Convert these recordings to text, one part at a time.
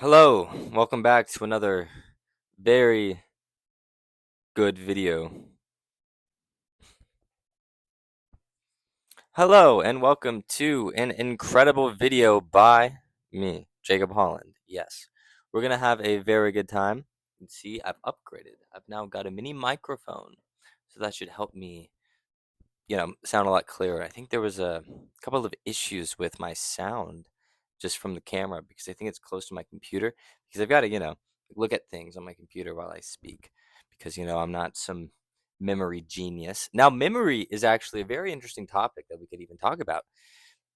Hello, welcome back to another very good video. Hello, and welcome to an incredible video by me, Jacob Holland. Yes, we're gonna have a very good time. You can see I've upgraded. I've now got a mini microphone, so that should help me, sound a lot clearer. I think there was a couple of issues with my sound just from the camera because I think it's close to my computer because I've got to, look at things on my computer while I speak because, I'm not some memory genius. Now, memory is actually a very interesting topic that we could even talk about.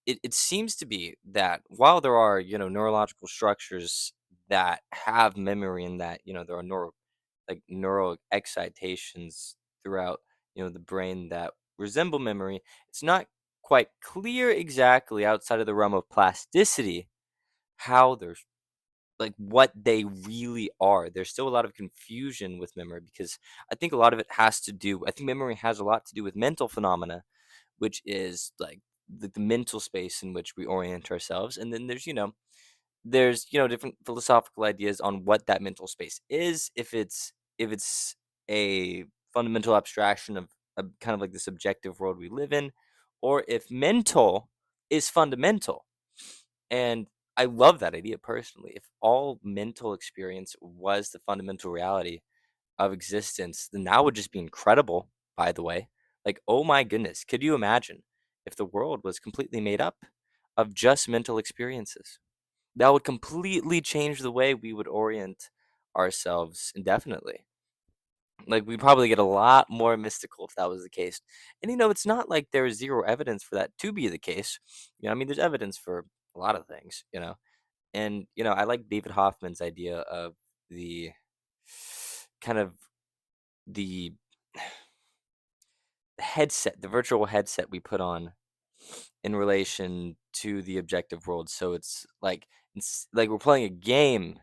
It seems to be that while there are, neurological structures that have memory and that, there are neural excitations throughout the brain that resemble memory, it's not quite clear exactly outside of the realm of plasticity how they're like what they really are. There's still a lot of confusion with memory because I think a lot of it has to do, I think memory has a lot to do with mental phenomena, which is like the mental space in which we orient ourselves. And then there's different philosophical ideas on what that mental space is, if it's a fundamental abstraction of kind of like the subjective world we live in, or if mental is fundamental. And I love that idea personally. If all mental experience was the fundamental reality of existence, then that would just be incredible, by the way. Like, oh my goodness, could you imagine if the world was completely made up of just mental experiences? That would completely change the way we would orient ourselves indefinitely. Like, we'd probably get a lot more mystical if that was the case. And it's not like there's zero evidence for that to be the case. I mean, there's evidence for a lot of things. And I like David Hoffman's idea of the kind of the headset, the virtual headset we put on in relation to the objective world. So it's like we're playing a game,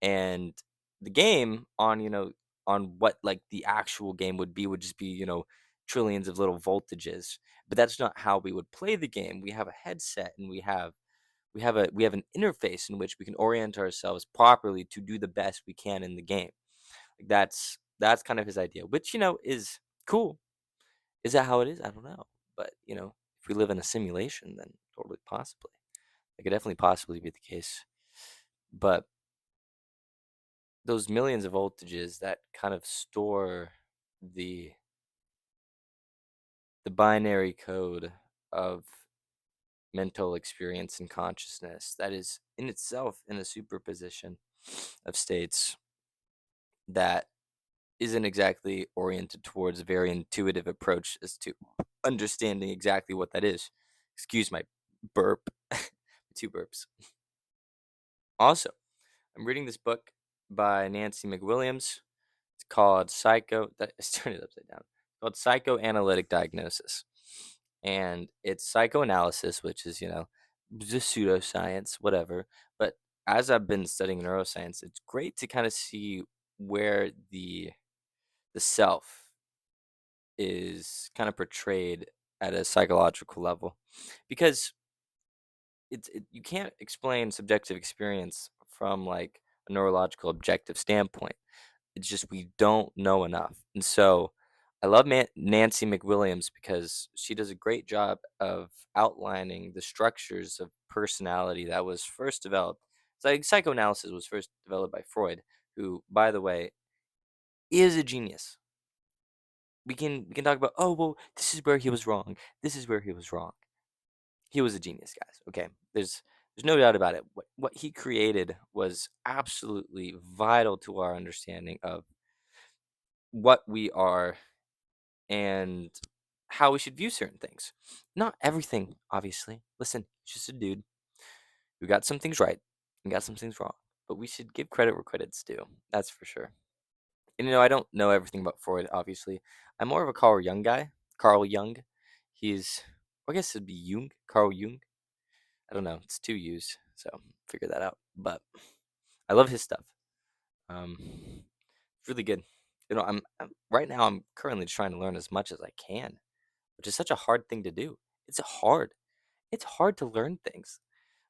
and the game on what like the actual game would be would just be trillions of little voltages. But that's not how we would play the game. We have a headset, and we have an interface in which we can orient ourselves properly to do the best we can in the game. Like that's kind of his idea, which is cool. Is that how it is? I don't know. But if we live in a simulation, then totally possibly. It could definitely possibly be the case. But those millions of voltages that kind of store the the binary code of mental experience and consciousness, that is in itself in a superposition of states that isn't exactly oriented towards a very intuitive approach as to understanding exactly what that is. Excuse my burp. Two burps. Also, I'm reading this book by Nancy McWilliams. It's called Let's turn it upside down. It's called Psychoanalytic Diagnosis. And it's psychoanalysis, which is, just pseudoscience, whatever. But as I've been studying neuroscience, it's great to kind of see where the self is kind of portrayed at a psychological level, because you can't explain subjective experience from like a neurological objective standpoint. It's just we don't know enough. And so I love Nancy McWilliams because she does a great job of outlining the structures of personality that was first developed. It's like psychoanalysis was first developed by Freud, who, by the way, is a genius. We can talk about, oh well, this is where he was wrong. This is where he was wrong. He was a genius, guys. Okay, there's no doubt about it. What he created was absolutely vital to our understanding of what we are and how we should view certain things. Not everything, obviously. Listen, he's just a dude who got some things right and got some things wrong. But we should give credit where credit's due. That's for sure. And I don't know everything about Freud, obviously. I'm more of a Carl Jung guy. Carl Jung. He's, I guess it'd be Jung. Carl Jung. I don't know. It's two U's, so figure that out. But I love his stuff. It's really good. I'm right now. I'm currently trying to learn as much as I can, which is such a hard thing to do. It's hard. It's hard to learn things.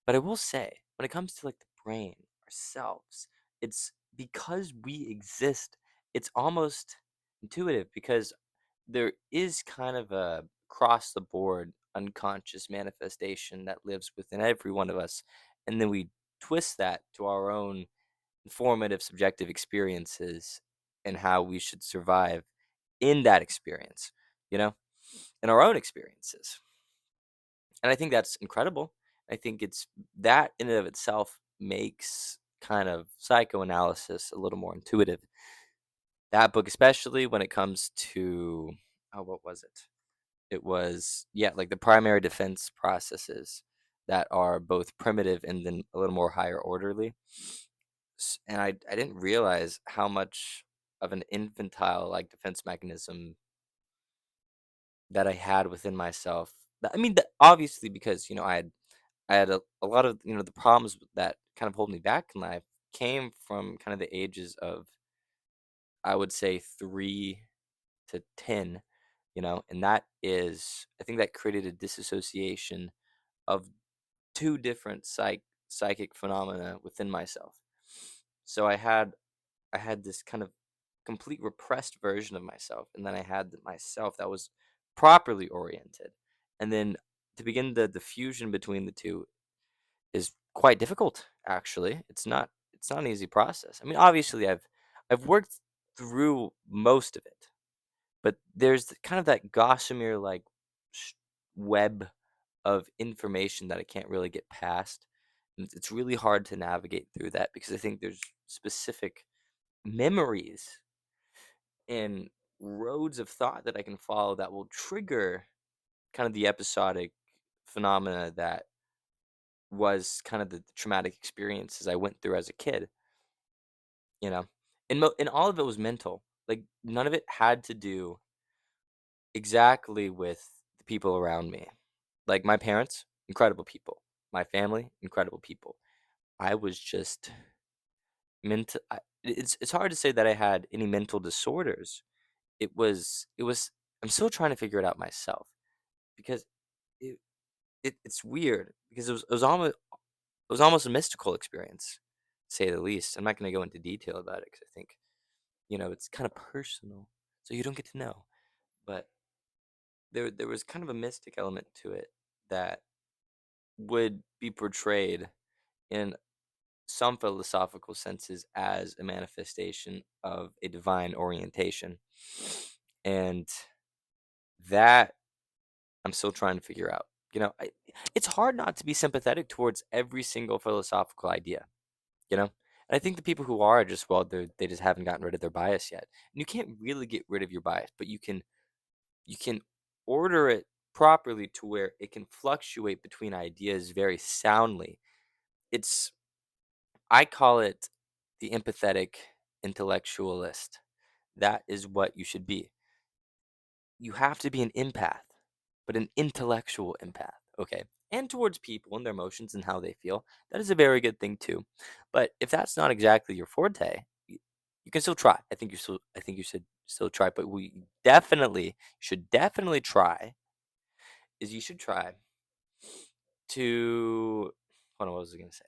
But I will say, when it comes to like the brain ourselves. It's because we exist, it's almost intuitive because there is kind of a across the board unconscious manifestation that lives within every one of us. And then we twist that to our own informative subjective experiences and how we should survive in that experience, you know, in our own experiences. And I think that's incredible. I think it's that in and of itself makes kind of psychoanalysis a little more intuitive. That book, especially when it comes to, oh, what was it? It was, yeah, like the primary defense processes that are both primitive and then a little more higher orderly. And I didn't realize how much of an infantile like defense mechanism that I had within myself. I mean, obviously because I had a lot of the problems that kind of hold me back in life came from kind of the ages of, I would say, 3 to 10, and that is, I think that created a disassociation of two different psychic phenomena within myself. So I had this kind of complete repressed version of myself, and then I had myself that was properly oriented. And then to begin the fusion between the two is quite difficult, actually. It's not an easy process. I mean, obviously I've worked through most of it, but there's kind of that gossamer like web of information that I can't really get past. And it's really hard to navigate through that because I think there's specific memories and roads of thought that I can follow that will trigger kind of the episodic phenomena that was kind of the traumatic experiences I went through as a kid, you know. And all of it was mental. Like none of it had to do exactly with the people around me. Like my parents, incredible people. My family, incredible people. I was just mental. It's hard to say that I had any mental disorders. It was. I'm still trying to figure it out myself because it, it's weird because it was almost a mystical experience, to say the least. I'm not going to go into detail about it because I think it's kind of personal, so you don't get to know. But there was kind of a mystic element to it that would be portrayed in some philosophical senses as a manifestation of a divine orientation, and that I'm still trying to figure out. It's hard not to be sympathetic towards every single philosophical idea. And I think the people who are just, well, they just haven't gotten rid of their bias yet. And you can't really get rid of your bias, but you can order it properly to where it can fluctuate between ideas very soundly. It's I call it the empathetic intellectualist. That is what you should be. You have to be an empath, but an intellectual empath, okay? And towards people and their emotions and how they feel. That is a very good thing too. But if that's not exactly your forte, you can still try. I think you should still try, but we definitely should definitely try is you should try to hold on, what was I gonna say?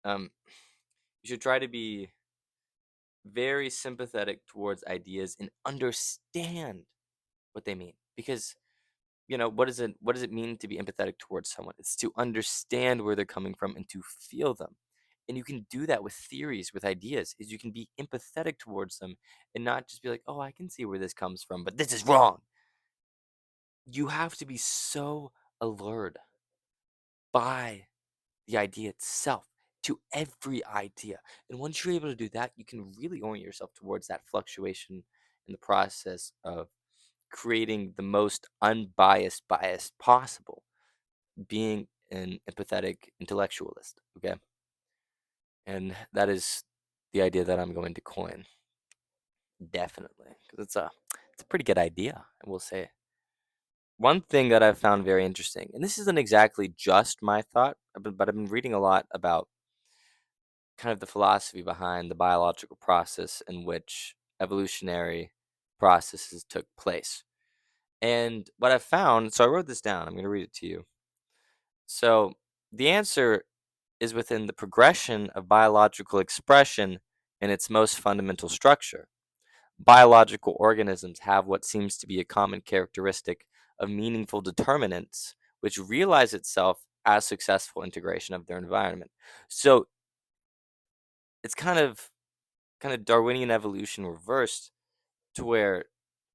Um you should try to be very sympathetic towards ideas and understand what they mean. Because what does it mean to be empathetic towards someone? It's to understand where they're coming from and to feel them. And you can do that with theories, with ideas, is you can be empathetic towards them and not just be like, oh, I can see where this comes from, but this is wrong. You have to be so alert by the idea itself to every idea. And once you're able to do that, you can really orient yourself towards that fluctuation in the process of creating the most unbiased bias possible, being an empathetic intellectualist. Okay. And that is the idea that I'm going to coin. Definitely. Because it's a pretty good idea, I will say. One thing that I've found very interesting, and this isn't exactly just my thought, but I've been reading a lot about kind of the philosophy behind the biological process in which evolutionary processes took place. And what I've found, so I wrote this down, I'm going to read it to you. So the answer is within the progression of biological expression in its most fundamental structure. Biological organisms have what seems to be a common characteristic of meaningful determinants, which realize itself as successful integration of their environment. So it's kind of Darwinian evolution reversed to where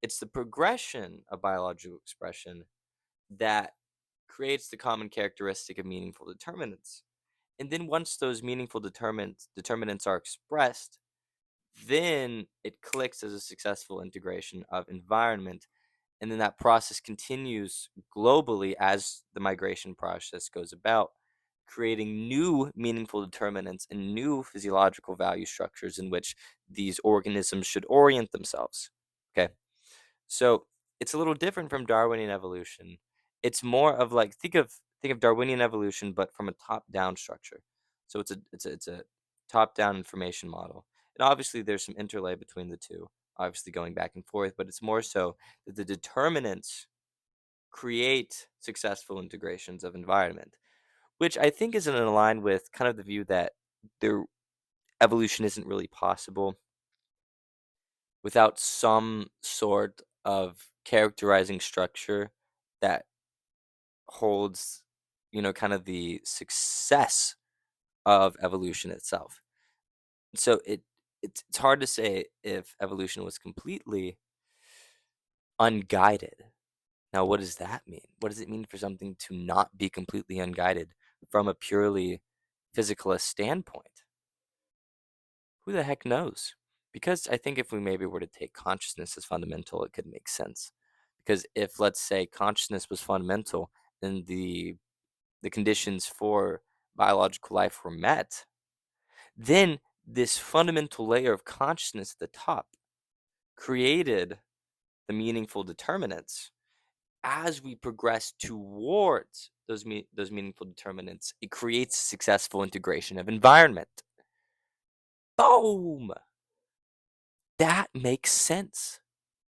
it's the progression of biological expression that creates the common characteristic of meaningful determinants. And then once those meaningful determinants are expressed, then it clicks as a successful integration of environment. And then that process continues globally as the migration process goes about, creating new meaningful determinants and new physiological value structures in which these organisms should orient themselves. Okay. So it's a little different from Darwinian evolution. It's more of like think of Darwinian evolution, but from a top-down structure. So it's a top-down information model, and obviously there's some interlay between the two, obviously going back and forth. But it's more so that the determinants create successful integrations of environment, which I think is in line with kind of the view that their evolution isn't really possible without some sort of characterizing structure that holds, kind of the success of evolution itself. So it's hard to say if evolution was completely unguided. Now, what does that mean? What does it mean for something to not be completely unguided from a purely physicalist standpoint? Who the heck knows? Because I think if we maybe were to take consciousness as fundamental, it could make sense. Because if, let's say, consciousness was fundamental, then the conditions for biological life were met, then this fundamental layer of consciousness at the top created the meaningful determinants. As we progress towards those meaningful determinants, it creates a successful integration of environment. Boom! That makes sense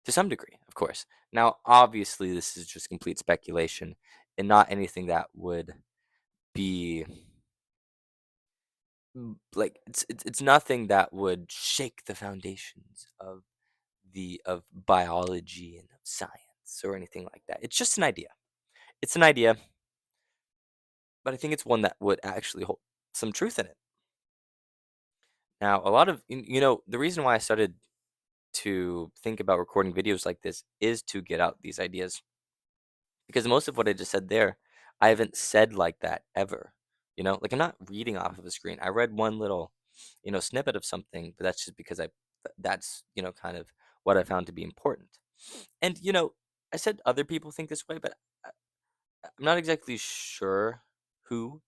to some degree, of course. Now, obviously, this is just complete speculation and not anything that would be like it's nothing that would shake the foundations of biology and of science or anything like that. It's just an idea. It's an idea, but I think it's one that would actually hold some truth in it. Now, a lot of the reason why I started to think about recording videos like this is to get out these ideas because most of what I just said there, I haven't said like that ever. Like I'm not reading off of a screen. I read one little, snippet of something, but that's just because that's, kind of what I found to be important. And, I said other people think this way, but I'm not exactly sure who,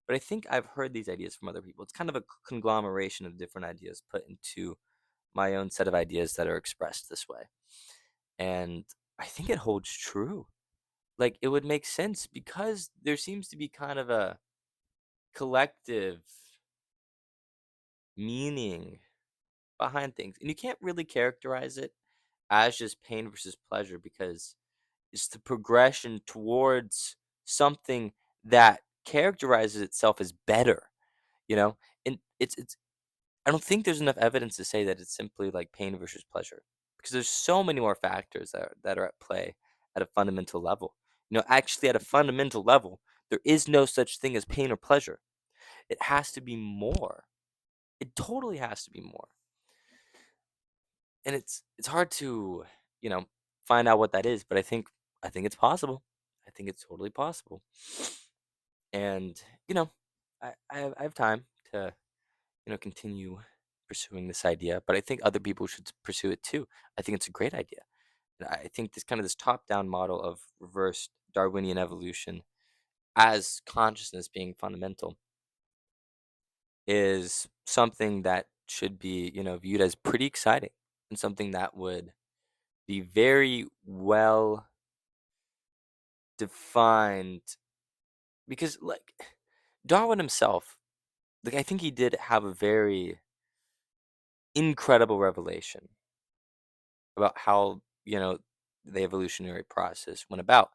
but I think I've heard these ideas from other people. It's kind of a conglomeration of different ideas put into my own set of ideas that are expressed this way. And I think it holds true. Like it would make sense because there seems to be kind of a collective meaning behind things. And you can't really characterize it as just pain versus pleasure because it's the progression towards something that characterizes itself as better, you know? And it's I don't think there's enough evidence to say that it's simply like pain versus pleasure because there's so many more factors that are at play at a fundamental level. Actually at a fundamental level, there is no such thing as pain or pleasure. It has to be more. It totally has to be more. And it's hard to, you know, find out what that is, but I think it's possible. I think it's totally possible. And, I have time to continue pursuing this idea, but I think other people should pursue it too. I think it's a great idea. And I think this top-down model of reverse Darwinian evolution as consciousness being fundamental is something that should be, viewed as pretty exciting and something that would be very well defined because like Darwin himself, like I think he did have a very incredible revelation about how the evolutionary process went about.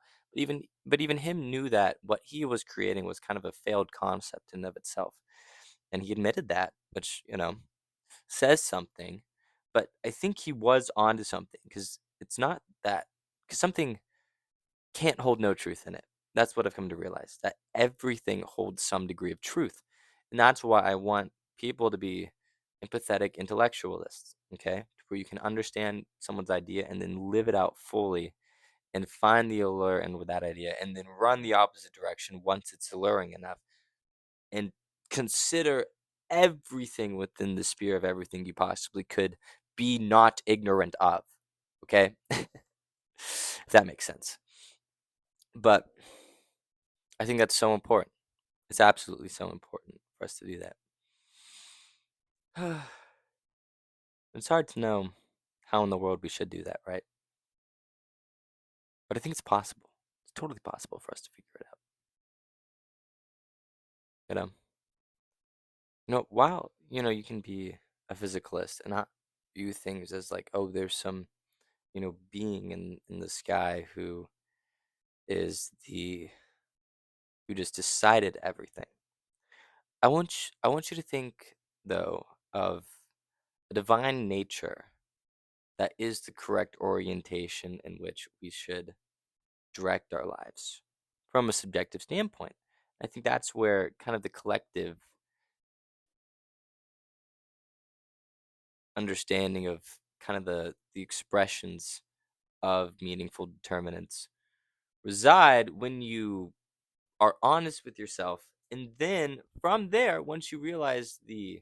But even him knew that what he was creating was kind of a failed concept in and of itself. And he admitted that, which, says something. But I think he was onto something because it's not that, because something can't hold no truth in it. That's what I've come to realize, that everything holds some degree of truth. And that's why I want people to be empathetic intellectualists, okay? Where you can understand someone's idea and then live it out fully and find the allure in with that idea and then run the opposite direction once it's alluring enough and consider everything within the sphere of everything you possibly could be not ignorant of, okay? If that makes sense. But I think that's so important. It's absolutely so important for us to do that. It's hard to know how in the world we should do that, right? But I think it's possible. It's totally possible for us to figure it out. You know, while you can be a physicalist and not view things as like, oh, there's some being in the sky is the who just decided everything. I want you to think though of a divine nature that is the correct orientation in which we should direct our lives from a subjective standpoint. I think that's where kind of the collective understanding of kind of the expressions of meaningful determinants reside when you are honest with yourself, and then from there, once you realize the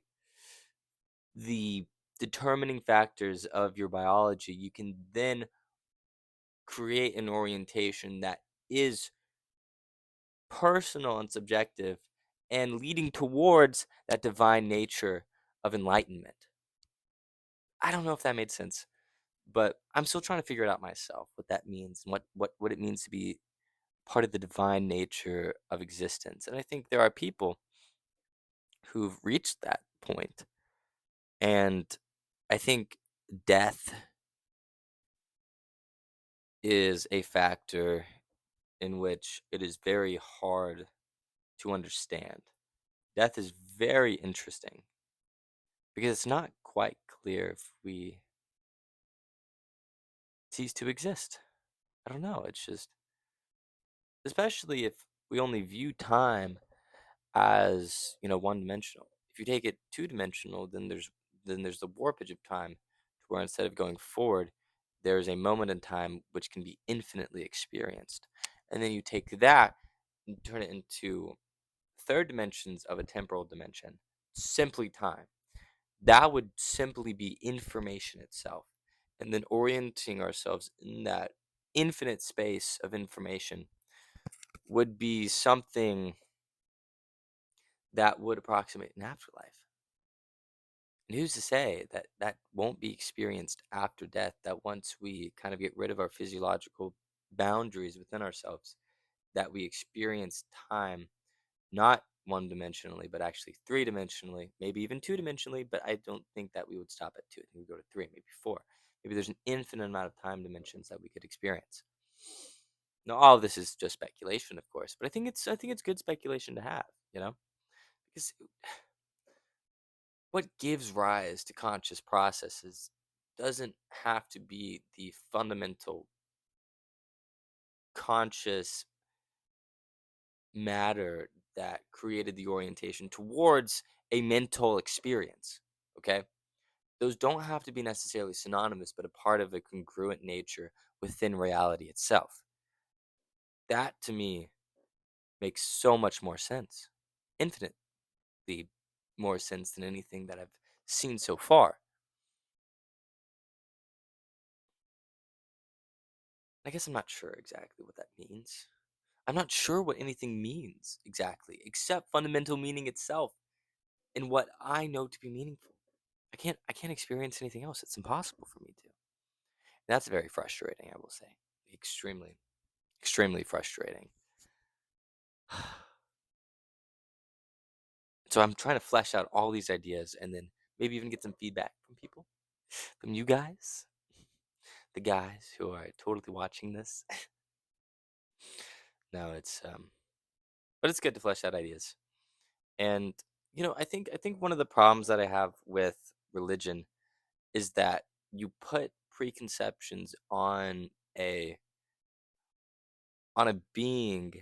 determining factors of your biology, you can then create an orientation that is personal and subjective and leading towards that divine nature of enlightenment. I don't know if that made sense, but I'm still trying to figure it out myself, what that means and what it means to be part of the divine nature of existence. And I think there are people who've reached that point. And I think death is a factor in which it is very hard to understand. Death is very interesting because it's not quite clear if we cease to exist. I don't know. It's just, especially if we only view time as one dimensional. If you take it two dimensional, then there's the warpage of time, to where instead of going forward, there's a moment in time which can be infinitely experienced, and then you take that and turn it into third dimensions of a temporal dimension, simply time. That would simply be information itself, and then orienting ourselves in that infinite space of information would be something that would approximate an afterlife. And who's to say that that won't be experienced after death? That once we kind of get rid of our physiological boundaries within ourselves, that we experience time not one dimensionally, but actually three dimensionally, maybe even two dimensionally. But I don't think that we would stop at two. I think we'd go to three, maybe four. Maybe there's an infinite amount of time dimensions that we could experience. Now, all of this is just speculation, of course, but I think it's good speculation to have, because what gives rise to conscious processes doesn't have to be the fundamental conscious matter that created the orientation towards a mental experience. Okay? Those don't have to be necessarily synonymous, but a part of a congruent nature within reality itself. That to me makes so much more sense. Infinitely more sense than anything that I've seen so far. I guess I'm not sure exactly what that means. I'm not sure what anything means exactly, except fundamental meaning itself and what I know to be meaningful. I can't experience anything else. It's impossible for me to. And that's very frustrating, I will say. Extremely, extremely frustrating. So I'm trying to flesh out all these ideas and then maybe even get some feedback from people, from you guys, the guys who are totally watching this. No, but it's good to flesh out ideas. And I think one of the problems that I have with religion is that you put preconceptions a on a being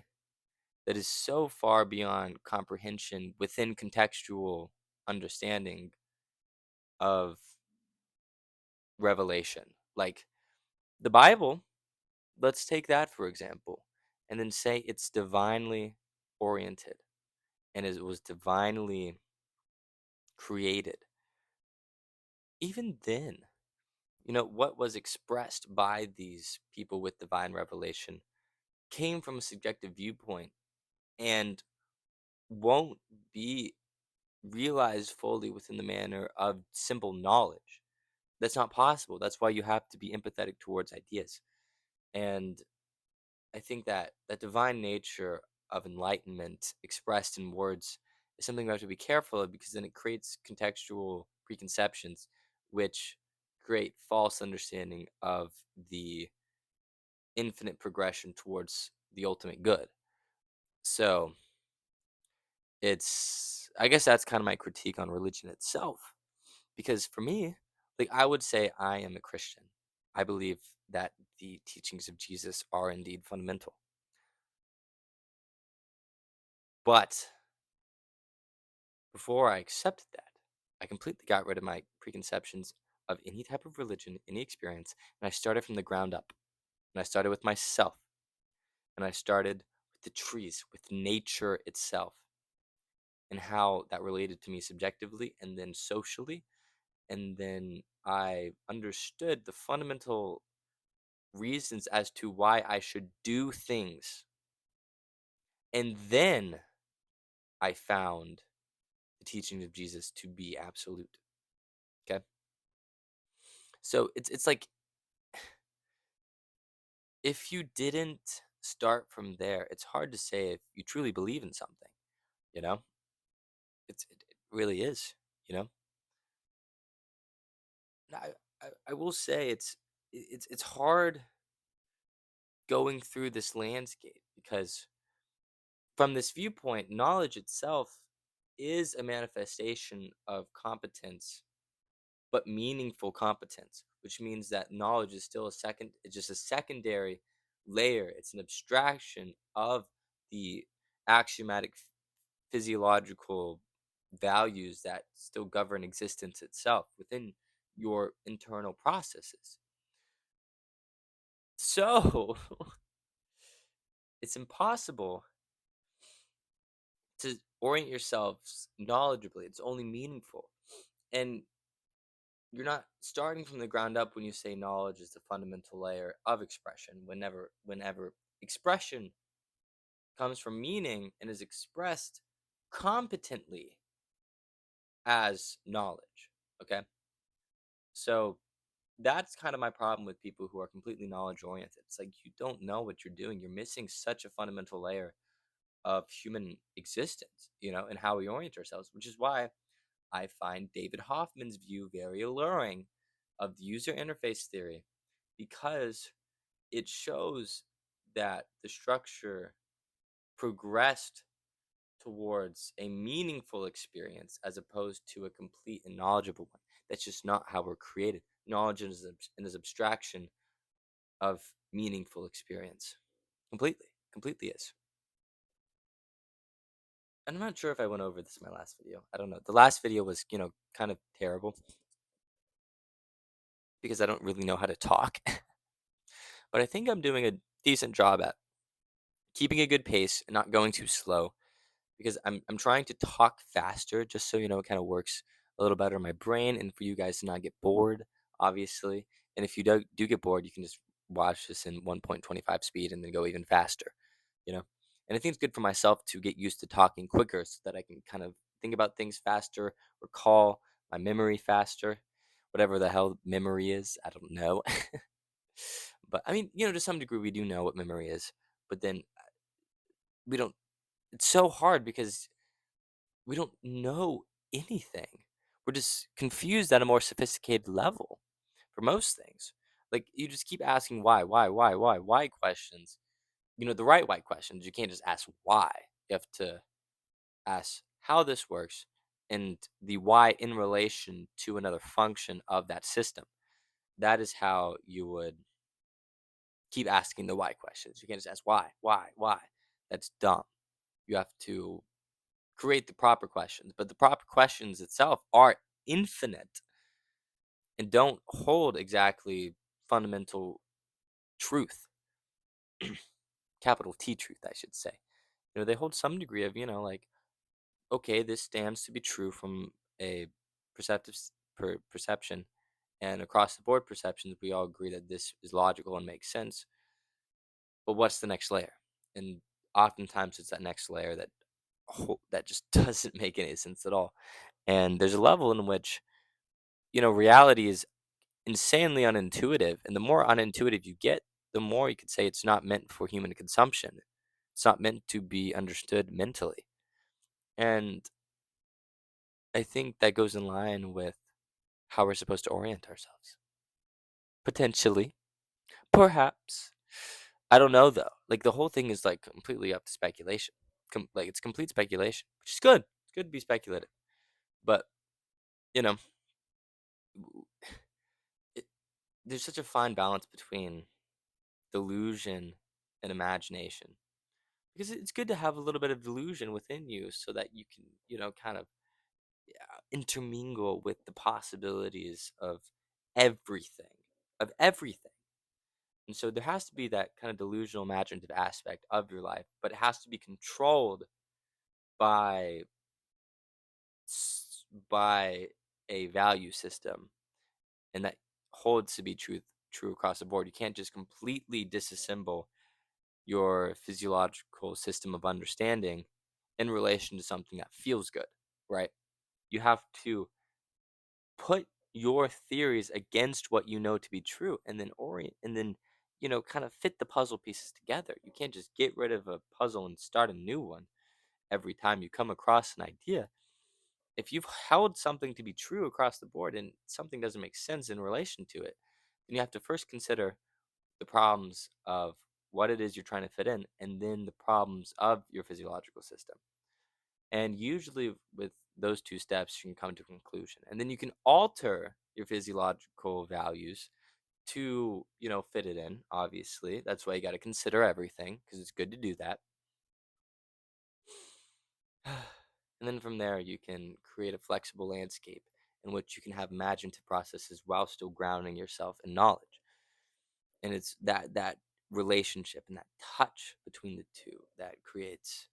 that is so far beyond comprehension within contextual understanding of revelation. Like the Bible, let's take that for example, and then say it's divinely oriented and it was divinely created. Even then, what was expressed by these people with divine revelation came from a subjective viewpoint and won't be realized fully within the manner of simple knowledge. That's not possible. That's why you have to be empathetic towards ideas. And I think that that divine nature of enlightenment expressed in words is something we have to be careful of because then it creates contextual preconceptions which create false understanding of the infinite progression towards the ultimate good. So, I guess that's kind of my critique on religion itself. Because for me, like I would say I am a Christian. I believe that the teachings of Jesus are indeed fundamental. But before I accepted that, I completely got rid of my preconceptions of any type of religion, any experience, and I started from the ground up. And I started with myself, and I started with the trees, with nature itself, and how that related to me subjectively and then socially. And then I understood the fundamental reasons as to why I should do things. And then I found the teachings of Jesus to be absolute. Okay. So it's like if you didn't start from there, it's hard to say if you truly believe in something, you know? It really is, you know? Now, I will say it's hard going through this landscape because from this viewpoint, knowledge itself is a manifestation of competence, but meaningful competence, which means that knowledge is still it's just a secondary layer. It's an abstraction of the axiomatic physiological values that still govern existence itself within your internal processes. So it's impossible to orient yourselves knowledgeably. It's only meaningful. And you're not starting from the ground up when you say knowledge is the fundamental layer of expression. Whenever expression comes from meaning and is expressed competently as knowledge. Okay. So that's kind of my problem with people who are completely knowledge oriented. It's like you don't know what you're doing. You're missing such a fundamental layer of human existence, and how we orient ourselves, which is why I find David Hoffman's view very alluring of the user interface theory because it shows that the structure progressed towards a meaningful experience as opposed to a complete and knowledgeable one. That's just not how we're created. Knowledge is an abstraction of meaningful experience. Completely is. And I'm not sure if I went over this in my last video. I don't know. The last video was, kind of terrible because I don't really know how to talk. But I think I'm doing a decent job at keeping a good pace and not going too slow because I'm trying to talk faster just so it kind of works a little better in my brain and for you guys to not get bored, obviously. And if you do get bored, you can just watch this in 1.25 speed and then go even faster, you know. And I think it's good for myself to get used to talking quicker so that I can kind of think about things faster, recall my memory faster, whatever the hell memory is, I don't know. But I mean, to some degree, we do know what memory is, but then we don't. It's so hard because we don't know anything. We're just confused at a more sophisticated level for most things. Like you just keep asking why questions the right why questions. You can't just ask why. You have to ask how this works and the why in relation to another function of that system. That is how you would keep asking the why questions. You can't just ask why. That's dumb. You have to create the proper questions, but the proper questions itself are infinite and don't hold exactly fundamental truth, capital T truth, I should say. They hold some degree of, like, okay, this stands to be true from a perception, and across the board perceptions, we all agree that this is logical and makes sense. But what's the next layer? And oftentimes, it's that next layer that just doesn't make any sense at all. And there's a level in which reality is insanely unintuitive, and the more unintuitive you get, the more you could say it's not meant for human consumption. It's not meant to be understood mentally. And I think that goes in line with how we're supposed to orient ourselves. Potentially. Perhaps. I don't know though. Like the whole thing is like completely up to speculation. Like it's complete speculation, which is good. It's good to be speculative. But, you know, w- it, there's such a fine balance between delusion and imagination. Because it's good to have a little bit of delusion within you so that you can, kind of, intermingle with the possibilities everything, of everything. And so there has to be that kind of delusional imaginative aspect of your life, but it has to be controlled by by a value system, and that holds to be true across the board. You can't just completely disassemble your physiological system of understanding in relation to something that feels good, right? You have to put your theories against what you know to be true, and then kind of fit the puzzle pieces together. You can't just get rid of a puzzle and start a new one every time you come across an idea. If you've held something to be true across the board and something doesn't make sense in relation to it, then you have to first consider the problems of what it is you're trying to fit in, and then the problems of your physiological system. And usually, with those two steps, you can come to a conclusion. And then you can alter your physiological values to, fit it in, obviously. That's why you got to consider everything, because it's good to do that. And then from there, you can create a flexible landscape in which you can have imaginative processes while still grounding yourself in knowledge. And it's that relationship and that touch between the two that creates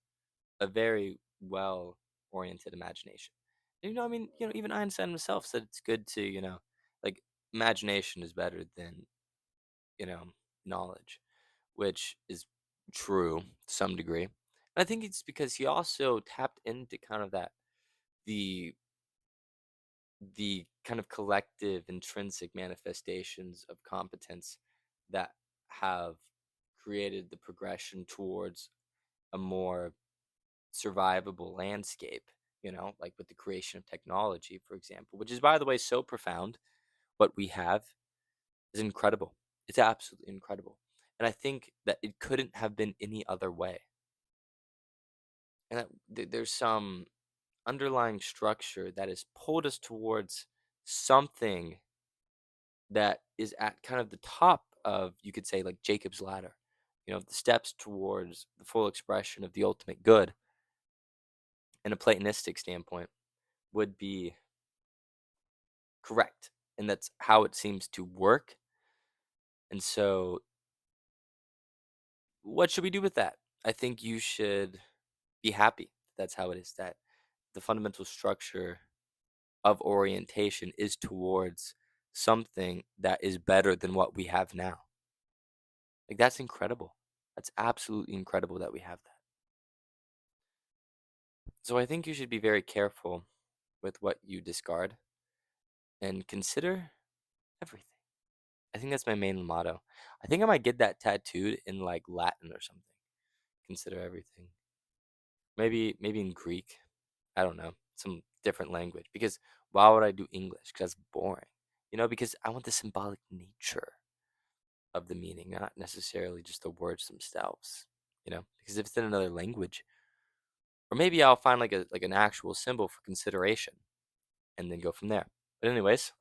a very well oriented imagination. And, I mean, even Einstein himself said it's good to, like, imagination is better than, you know, knowledge, which is true to some degree. And I think it's because he also tapped into kind of the the kind of collective intrinsic manifestations of competence that have created the progression towards a more survivable landscape, like with the creation of technology, for example, which is, by the way, so profound. What we have is incredible. It's absolutely incredible. And I think that it couldn't have been any other way. And that there's some underlying structure that has pulled us towards something that is at kind of the top of, you could say, like Jacob's ladder, the steps towards the full expression of the ultimate good in a Platonistic standpoint would be correct. And that's how it seems to work. And so, what should we do with that? I think you should be happy. That's how it is, that the fundamental structure of orientation is towards something that is better than what we have now. Like, that's incredible. That's absolutely incredible that we have that. So I think you should be very careful with what you discard and consider everything. I think that's my main motto. I think I might get that tattooed in like Latin or something. Consider everything. Maybe in Greek. I don't know. Some different language. Because why would I do English? Because that's boring. Because I want the symbolic nature of the meaning, not necessarily just the words themselves. because if it's in another language, or maybe I'll find like an actual symbol for consideration and then go from there. But anyways,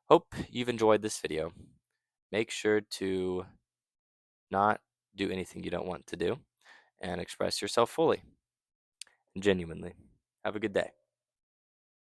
hope you've enjoyed this video. Make sure to not do anything you don't want to do and express yourself fully and genuinely. Have a good day.